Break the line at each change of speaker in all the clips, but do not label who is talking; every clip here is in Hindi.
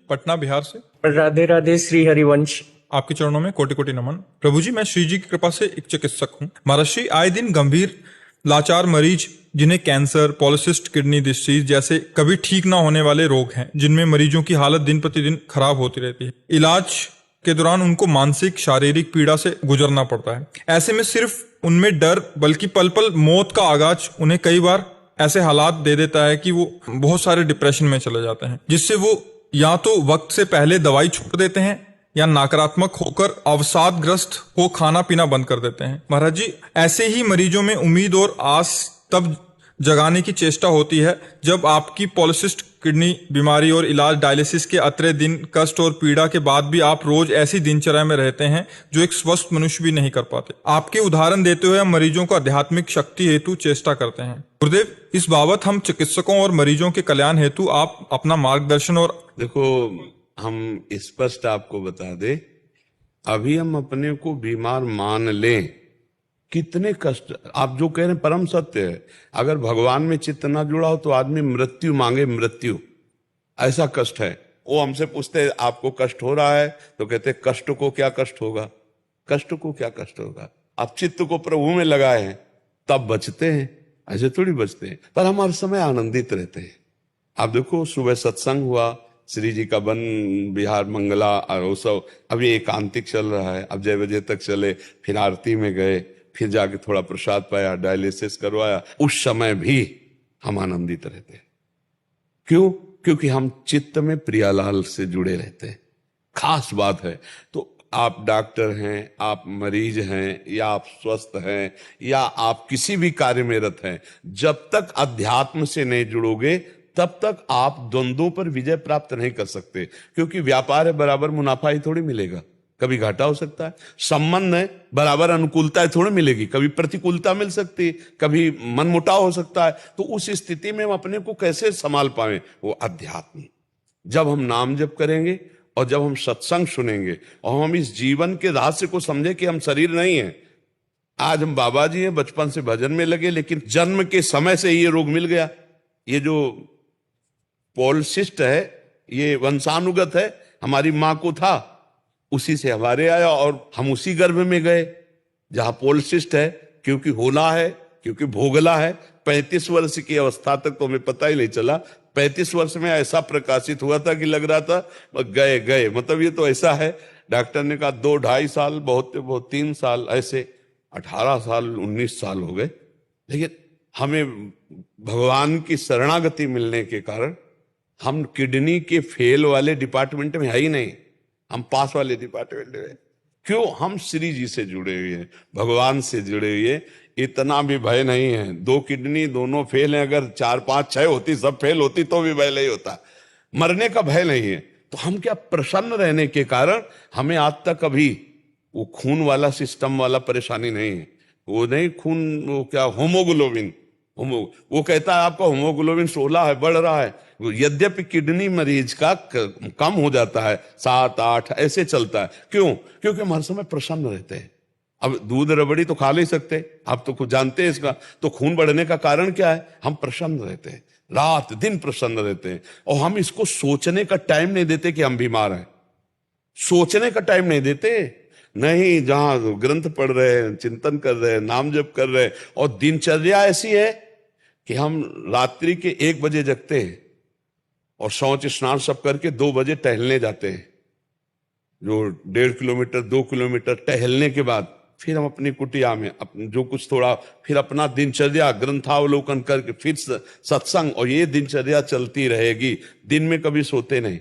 पटना बिहार से।
राधे राधे श्री हरिवंश।
आपके चरणों में कोटि कोटि नमन। प्रभु जी, मैं श्री जी की कृपा से एक चिकित्सक हूँ। महर्षि, आए दिन गंभीर लाचार मरीज जिन्हें कैंसर, पॉलिसिस्ट किडनी डिसीज जैसे कभी ठीक ना होने वाले रोग हैं, जिनमें मरीजों की हालत दिन प्रतिदिन खराब होती रहती है। इलाज के दौरान उनको मानसिक शारीरिक पीड़ा से गुजरना पड़ता है। ऐसे में सिर्फ उनमें डर बल्कि पल पल मौत का आगाज उन्हें कई बार ऐसे हालात दे देता है कि वो बहुत सारे डिप्रेशन में चले जाते हैं, जिससे वो या तो वक्त से पहले दवाई छोड़ देते हैं या नकारात्मक होकर अवसादग्रस्त हो खाना पीना बंद कर देते हैं। महाराज जी, ऐसे ही मरीजों में उम्मीद और आस तब जगाने की चेष्टा होती है जब आपकी पॉलिसिस्ट किडनी बीमारी और इलाज डायलिसिस के अतरे दिन कष्ट और पीड़ा के बाद भी आप रोज ऐसी दिनचर्या में रहते हैं जो एक स्वस्थ मनुष्य भी नहीं कर पाते। आपके उदाहरण देते हुए हम मरीजों को आध्यात्मिक शक्ति हेतु चेष्टा करते हैं। गुरुदेव, इस बाबत हम चिकित्सकों और मरीजों के कल्याण हेतु आप अपना मार्गदर्शन और।
देखो, हम स्पष्ट आपको बता दे, अभी हम अपने को बीमार मान लें, कितने कष्ट आप जो कह रहे हैं परम सत्य है। अगर भगवान में चित्त ना जुड़ा हो तो आदमी मृत्यु मांगे, मृत्यु, ऐसा कष्ट है। वो हमसे पूछते हैं आपको कष्ट हो रहा है, तो कहते हैं कष्ट को क्या कष्ट होगा, कष्ट को क्या कष्ट होगा। आप चित्त को प्रभु में लगाए हैं तब बचते हैं, ऐसे थोड़ी बचते हैं। पर हम हर समय आनंदित रहते हैं। आप देखो, सुबह सत्संग हुआ, श्री जी का वन बिहार मंगला उत्सव अभी एकांतिक चल रहा है, अब 6 बजे तक चले, फिर आरती में गए, फिर जाके थोड़ा प्रसाद पाया, डायलिसिस करवाया। उस समय भी हम आनंदित रहते हैं। क्यों? क्योंकि हम चित्त में प्रियालाल से जुड़े रहते हैं। खास बात है। तो आप डॉक्टर हैं, आप मरीज हैं, या आप स्वस्थ हैं, या आप किसी भी कार्य में रत हैं, जब तक अध्यात्म से नहीं जुड़ोगे तब तक आप द्वंद्वों पर विजय प्राप्त नहीं कर सकते। क्योंकि व्यापार है, बराबर मुनाफा ही थोड़ी मिलेगा, कभी घाटा हो सकता है। संबंध है, बराबर अनुकूलता है थोड़ी मिलेगी, कभी प्रतिकूलता मिल सकती है, कभी मनमुटाव हो सकता है। तो उस स्थिति में हम अपने को कैसे संभाल पाए? वो अध्यात्म। जब हम नाम जप करेंगे और जब हम सत्संग सुनेंगे और हम इस जीवन के रहस्य को समझे कि हम शरीर नहीं है। आज हम बाबा जी हैं, बचपन से भजन में लगे, लेकिन जन्म के समय से ये रोग मिल गया। ये जो पॉलिसिस्ट है, ये वंशानुगत है, हमारी माँ को था, उसी से हमारे आया और हम उसी गर्भ में गए जहां पॉलिसिस्ट है। क्योंकि होना है, क्योंकि भोगला है। 35 वर्ष की अवस्था तक तो हमें पता ही नहीं चला। 35 वर्ष में ऐसा प्रकाशित हुआ था कि लग रहा था गए गए, मतलब ये तो ऐसा है। डॉक्टर ने कहा 2-2.5 साल, बहुत 3 साल, ऐसे 18 साल 19 साल हो गए। लेकिन हमें भगवान की शरणागति मिलने के कारण हम किडनी के फेल वाले डिपार्टमेंट में है ही नहीं, हम पास वाले डिपार्टमेंट में। क्यों? हम श्री जी से जुड़े हुए हैं, भगवान से जुड़े हुए। इतना भी भय नहीं है। 2 किडनी दोनों फेल हैं, अगर 4, 5, 6 होती, सब फेल होती तो भी भय नहीं होता। मरने का भय नहीं है। तो हम क्या, प्रसन्न रहने के कारण हमें आज तक कभी वो खून वाला सिस्टम वाला परेशानी नहीं है। वो नहीं खून, वो क्या होमोग्लोबिन, वो कहता है आपका होमोग्लोबिन 16 है, बढ़ रहा है। यद्यपि किडनी मरीज का कम हो जाता है, 7, 8 ऐसे चलता है। क्यों? क्योंकि हम हर समय प्रसन्न रहते हैं। अब दूध रबड़ी तो खा नहीं सकते, आप तो कुछ जानते हैं इसका। तो खून बढ़ने का कारण क्या है? हम प्रसन्न रहते हैं, रात दिन प्रसन्न रहते हैं। और हम इसको सोचने का टाइम नहीं देते कि हम बीमार हैं। सोचने का टाइम नहीं देते। नहीं, जहां ग्रंथ पढ़ रहे हैं, चिंतन कर रहे हैं, नाम जप कर रहे हैं, और दिनचर्या ऐसी है कि हम रात्रि के 1 बजे जगते हैं और शौच स्नान सब करके 2 बजे टहलने जाते हैं। जो 1.5 किलोमीटर 2 किलोमीटर टहलने के बाद फिर हम अपनी कुटिया में जो कुछ थोड़ा, फिर अपना दिनचर्या ग्रंथावलोकन करके फिर सत्संग, और ये दिनचर्या चलती रहेगी। दिन में कभी सोते नहीं,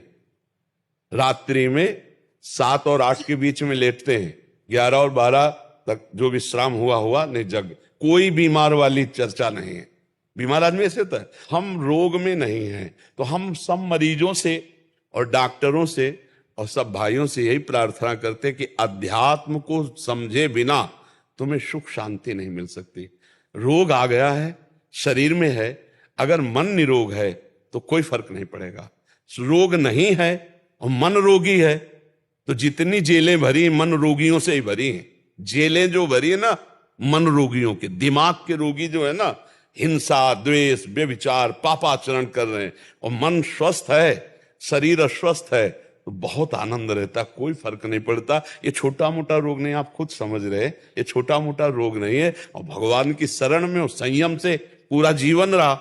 रात्रि में 7 और 8 के बीच में लेटते हैं, 11 और 12 तक जो विश्राम हुआ नहीं, जग। कोई बीमार वाली चर्चा नहीं है। बीमार आदमी ऐसे होता है। हम रोग में नहीं हैं। तो हम सब मरीजों से और डॉक्टरों से और सब भाइयों से यही प्रार्थना करते कि अध्यात्म को समझे बिना तुम्हें सुख शांति नहीं मिल सकती। रोग आ गया है, शरीर में है, अगर मन निरोग है तो कोई फर्क नहीं पड़ेगा। रोग नहीं है और मन रोगी है तो जितनी जेलें भरी मन रोगियों से ही भरी हैं। जेलें जो भरी है ना मन रोगियों के, दिमाग के रोगी जो है ना, हिंसा, द्वेष, व्यभिचार, पापाचरण कर रहे हैं, और मन स्वस्थ है, शरीर अस्वस्थ है तो बहुत आनंद रहता, कोई फर्क नहीं पड़ता। ये छोटा मोटा रोग नहीं, आप खुद समझ रहे, ये छोटा मोटा रोग नहीं है। और भगवान की शरण में और संयम से पूरा जीवन रहा।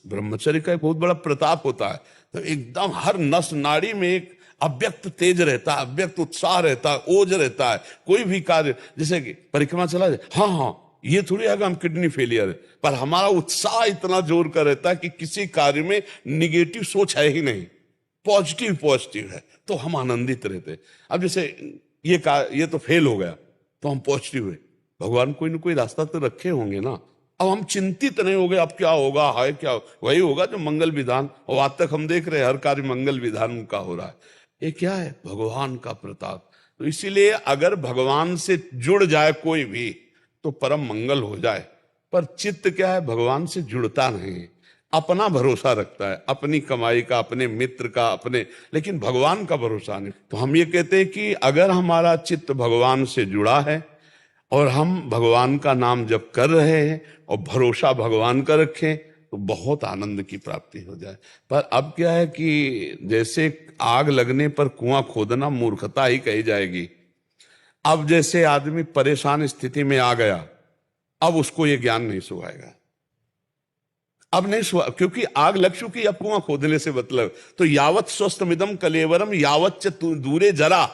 ब्रह्मचर्य का एक बहुत बड़ा प्रताप होता है, तो एकदम हर नस नाड़ी में एक अव्यक्त तेज रहता है, अव्यक्त उत्साह रहता है, ओज रहता है। कोई भी कार्य, जैसे कि परिक्रमा चला जाए, हाँ हाँ ये थोड़ी है कि हम किडनी फेलियर है, पर हमारा उत्साह इतना जोर का रहता है कि किसी कार्य में निगेटिव सोच है ही नहीं, पॉजिटिव पॉजिटिव है, तो हम आनंदित रहते। अब जैसे ये तो फेल हो गया तो हम पॉजिटिव हुए, भगवान कोई ना कोई रास्ता तो रखे होंगे ना। अब हम चिंतित नहीं हो गए अब क्या होगा, हाय क्या वही होगा जो मंगल विधान, और आज तक हम देख रहे हैं हर कार्य मंगल विधान का हो रहा है। ये क्या है? भगवान का प्रताप। तो इसीलिए अगर भगवान से जुड़ जाए कोई भी तो परम मंगल हो जाए। पर चित्त क्या है? भगवान से जुड़ता नहीं, अपना भरोसा रखता है, अपनी कमाई का, अपने मित्र का, अपने, लेकिन भगवान का भरोसा नहीं। तो हम ये कहते हैं कि अगर हमारा चित्त भगवान से जुड़ा है और हम भगवान का नाम जप कर रहे हैं और भरोसा भगवान का रखें तो बहुत आनंद की प्राप्ति हो जाए। पर अब क्या है कि जैसे आग लगने पर कुआं खोदना मूर्खता ही कही जाएगी। अब जैसे आदमी परेशान स्थिति में आ गया, अब उसको ये ज्ञान नहीं सुहाएगा, अब नहीं सुहा, क्योंकि आग लग चुकी, अब कुआं खोदने से मतलब। तो यावत स्वस्थमिदम कलेवरम यावत च दूरे जरा,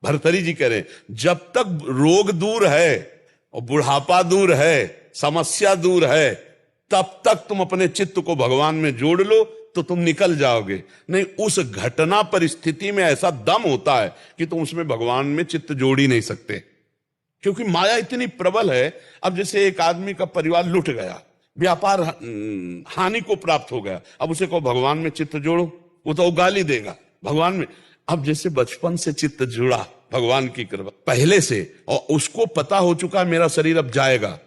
भर्तरी जी कह रहे हैं, जब तक रोग दूर है और बुढ़ापा दूर है, समस्या दूर है, तब तक तुम अपने चित्त को भगवान में जोड़ लो तो तुम निकल जाओगे। नहीं, उस घटना परिस्थिति में ऐसा दम होता है कि तुम उसमें भगवान में चित्त जोड़ ही नहीं सकते, क्योंकि माया इतनी प्रबल है। अब जैसे एक आदमी का परिवार लुट गया, व्यापार हानि को प्राप्त हो गया, अब उसे कहो भगवान में चित्त जोड़ो, वो तो गाली देगा भगवान में। अब जैसे बचपन से चित्त जुड़ा भगवान की कृपा पहले से, और उसको पता हो चुका है मेरा शरीर अब जाएगा,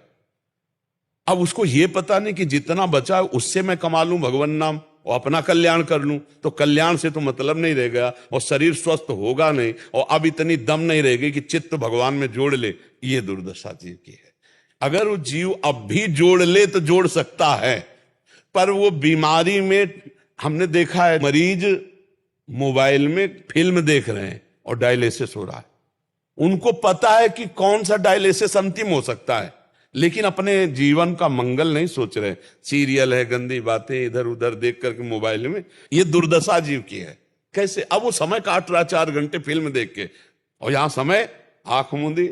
अब उसको ये पता नहीं कि जितना बचा उससे मैं कमा लूं भगवान नाम और अपना कल्याण कर लूं, तो कल्याण से तो मतलब नहीं रहेगा और शरीर स्वस्थ होगा नहीं, और अब इतनी दम नहीं रहेगी कि चित्त भगवान में जोड़ ले। ये दुर्दशा जीव की है। अगर वो जीव अब भी जोड़ ले तो जोड़ सकता है, पर वो बीमारी में हमने देखा है मरीज मोबाइल में फिल्म देख रहे हैं और डायलिसिस हो रहा है, उनको पता है कि कौन सा डायलिसिस अंतिम हो सकता है, लेकिन अपने जीवन का मंगल नहीं सोच रहे। सीरियल है, गंदी बातें इधर उधर देख करके मोबाइल में, ये दुर्दशा जीव की है। कैसे? अब वो समय काट रहा 4 घंटे फिल्म देख के, और यहां समय आंख मूंदी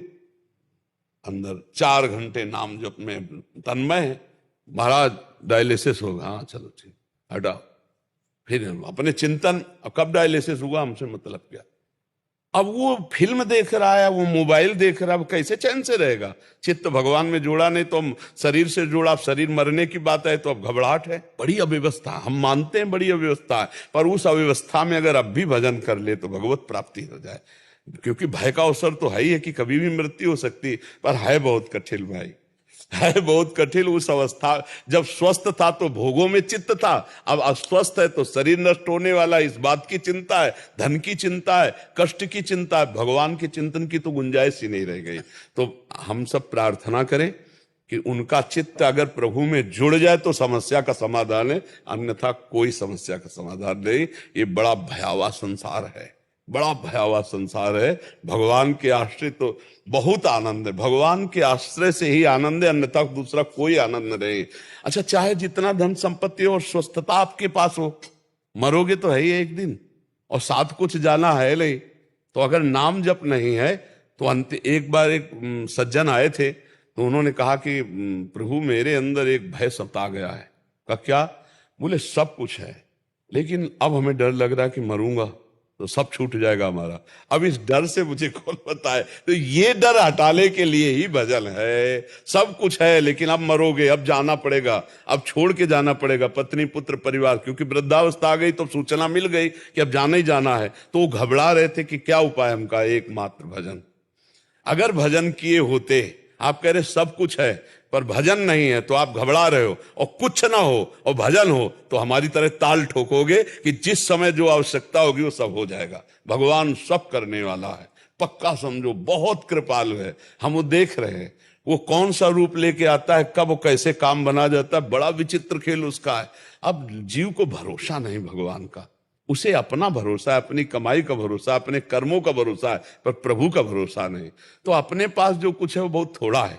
अंदर 4 घंटे नाम जप में तन्मय है। महाराज डायलिसिस होगा, हाँ चलो ठीक, हटाओ, फिर अपने चिंतन, अब कब डायलिसिस हुआ हमसे मतलब क्या। अब वो फिल्म देख रहा है, वो मोबाइल देख रहा है, वो कैसे चैन से रहेगा? चित्त भगवान में जोड़ा नहीं तो हम शरीर से जोड़ा, अब शरीर मरने की बात है तो अब घबराहट है, बड़ी अव्यवस्था। हम मानते हैं बड़ी अव्यवस्था है, पर उस अव्यवस्था में अगर अब भी भजन कर ले तो भगवत प्राप्ति हो जाए। क्योंकि भय का अवसर तो है ही है कि कभी भी मृत्यु हो सकती, पर है बहुत कठिन भाई, है बहुत कठिन। उस अवस्था जब स्वस्थ था तो भोगों में चित्त था, अब अस्वस्थ है तो शरीर नष्ट होने वाला, इस बात की चिंता है, धन की चिंता है, कष्ट की चिंता है, भगवान के चिंतन की तो गुंजाइश ही नहीं रह गई। तो हम सब प्रार्थना करें कि उनका चित्त अगर प्रभु में जुड़ जाए तो समस्या का समाधान है, अन्यथा कोई समस्या का समाधान नहीं। ये बड़ा भयावह संसार है, बड़ा भयावह संसार है। भगवान के आश्रय तो बहुत आनंद है, भगवान के आश्रय से ही आनंद है, अन्यथा दूसरा कोई आनंद नहीं। अच्छा, चाहे जितना धन संपत्ति और स्वस्थता आपके पास हो, मरोगे तो है ही एक दिन, और साथ कुछ जाना है नहीं। तो अगर नाम जप नहीं है तो अंत, एक बार एक सज्जन आए थे तो उन्होंने कहा कि प्रभु मेरे अंदर एक भय सता गया है। कहा क्या? बोले सब कुछ है, लेकिन अब हमें डर लग रहा है कि मरूंगा तो सब छूट जाएगा हमारा। अब इस डर से मुझे कौन बताए? तो ये डर हटाने के लिए ही भजन है। सब कुछ है लेकिन अब मरोगे, अब जाना पड़ेगा, अब छोड़ के जाना पड़ेगा पत्नी पुत्र परिवार, क्योंकि वृद्धावस्था आ गई तो सूचना मिल गई कि अब जाना ही जाना है। तो वो घबरा रहे थे कि क्या उपाय हमका? एकमात्र भजन। अगर भजन किए होते, आप कह रहे सब कुछ है पर भजन नहीं है तो आप घबरा रहे हो, और कुछ ना हो और भजन हो तो हमारी तरह ताल ठोकोगे कि जिस समय जो आवश्यकता होगी वो सब हो जाएगा। भगवान सब करने वाला है, पक्का समझो, बहुत कृपालु है। हम वो देख रहे हैं, वो कौन सा रूप लेके आता है, कब वो कैसे काम बना जाता है, बड़ा विचित्र खेल उसका है। अब जीव को भरोसा नहीं भगवान का, उसे अपना भरोसा है, अपनी कमाई का भरोसा, अपने कर्मों का भरोसा है, पर प्रभु का भरोसा नहीं। तो अपने पास जो कुछ है वो बहुत थोड़ा है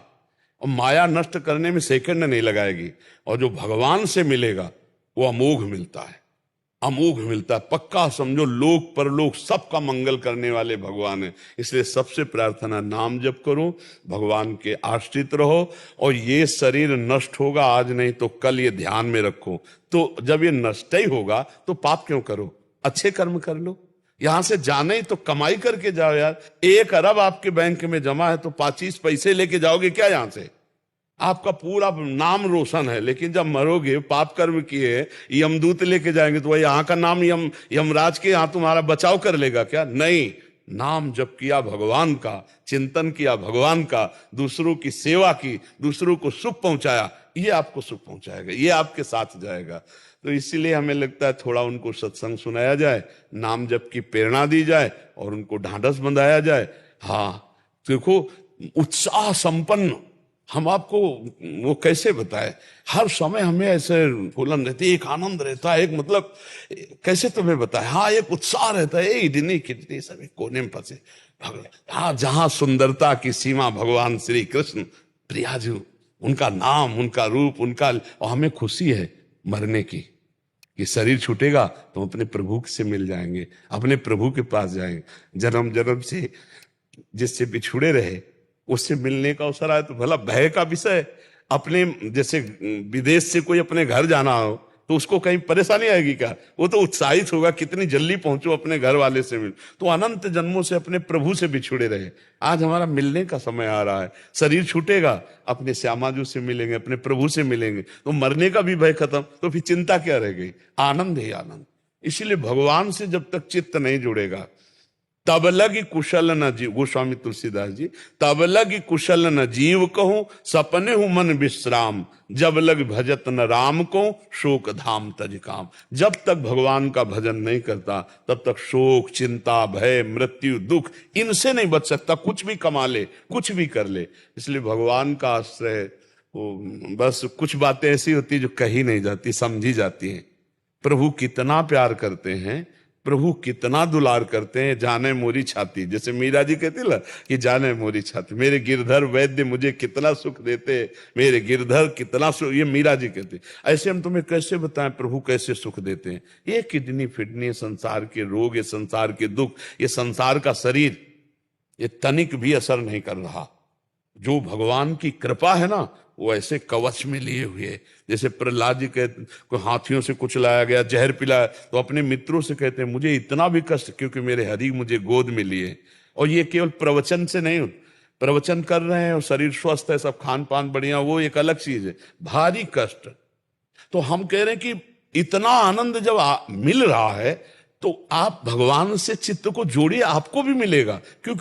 और माया नष्ट करने में सेकंड नहीं लगाएगी। और जो भगवान से मिलेगा वो अमोघ मिलता है, अमोघ मिलता है। पक्का समझो लोक परलोक सबका मंगल करने वाले भगवान है। इसलिए सबसे प्रार्थना, नाम जप करो, भगवान के आश्रित रहो। और ये शरीर नष्ट होगा आज नहीं तो कल, ये ध्यान में रखो। तो जब ये नष्ट ही होगा तो पाप क्यों करो, अच्छे कर्म कर लो। यहां से जाने ही तो कमाई करके जाओ यार। 1 अरब आपके बैंक में जमा है तो 25 पैसे लेके जाओगे क्या यहां से? आपका पूरा नाम रोशन है, लेकिन जब मरोगे पाप कर्म किए, यमदूत लेके जाएंगे तो वही यहाँ का नाम यमराज के यहाँ तुम्हारा बचाव कर लेगा क्या? नहीं, नाम जप किया भगवान का, चिंतन किया भगवान का, दूसरों की सेवा की, दूसरों को सुख पहुंचाया, ये आपको सुख पहुंचाएगा, ये आपके साथ जाएगा। तो इसीलिए हमें लगता है थोड़ा उनको सत्संग सुनाया जाए, नाम जप की प्रेरणा दी जाए और उनको ढांढस बंधाया जाए। हाँ देखो, उत्साह संपन्न हम आपको वो कैसे बताए, हर समय हमें ऐसे फूलन रहती है, एक आनंद रहता है, एक मतलब कैसे तुम्हें बताए, हाँ एक उत्साह रहता है, इतनी कितनी सभी कोने में फंसे भगवान। हाँ, जहां सुंदरता की सीमा भगवान श्री कृष्ण प्रियाजू, उनका नाम, उनका रूप, उनका, और हमें खुशी है मरने की कि शरीर छूटेगा तो हम अपने प्रभु से मिल जाएंगे, अपने प्रभु के पास जाएंगे। जन्म जन्म से जिससे बिछुड़े रहे उससे मिलने का अवसर आया तो भला भय का विषय। अपने जैसे विदेश से कोई अपने घर जाना हो तो उसको कहीं परेशानी आएगी क्या? वो तो उत्साहित होगा कितनी जल्दी पहुंचो अपने घर वाले से मिल। तो अनंत जन्मों से अपने प्रभु से बिछुड़े रहे, आज हमारा मिलने का समय आ रहा है। शरीर छूटेगा, अपने श्यामाजू से मिलेंगे, अपने प्रभु से मिलेंगे, तो मरने का भी भय खत्म, तो फिर चिंता क्या रह गई? आनंद ही आनंद। इसीलिए भगवान से जब तक चित्त नहीं जुड़ेगा तब लगी कुशल न जीव, गोस्वामी तुलसीदास जी, तब लगी कुशल न जीव कहूं, सपने हूं मन विश्राम, जब लग भजत न राम को, शोक धाम तज काम। जब तक भगवान का भजन नहीं करता तब तक शोक, चिंता, भय, मृत्यु, दुख, इनसे नहीं बच सकता। कुछ भी कमा ले, कुछ भी कर ले। इसलिए भगवान का आश्रय, वो बस कुछ बातें ऐसी होती जो कही नहीं जाती, समझी जाती हैं। प्रभु कितना प्यार करते हैं, प्रभु कितना दुलार करते हैं, जाने मोरी छाती, जैसे मीरा जी कहती ना कि जाने मोरी छाती, मेरे गिरधर वैद्य मुझे कितना सुख देते, मेरे गिरधर कितना सुख, ये मीरा जी कहती। ऐसे हम तुम्हें कैसे बताएं प्रभु कैसे सुख देते हैं? ये किडनी फिडनी, संसार के रोग, ये संसार के दुख, ये संसार का शरीर, ये तनिक भी असर नहीं कर रहा। जो भगवान की कृपा है ना, वो ऐसे कवच में लिए हुए, जैसे प्रहलाद जी कहते, कोई हाथियों से कुछ लाया गया, जहर पिलाया, तो अपने मित्रों से कहते हैं मुझे इतना भी कष्ट क्योंकि मेरे हरि मुझे गोद में लिए। और ये केवल प्रवचन से नहीं, प्रवचन कर रहे हैं और शरीर स्वस्थ है, सब खान पान बढ़िया, वो एक अलग चीज है, भारी कष्ट। तो हम कह रहे हैं कि इतना आनंद जब मिल रहा है तो आप भगवान से चित्त को जोड़िए, आपको भी मिलेगा। क्योंकि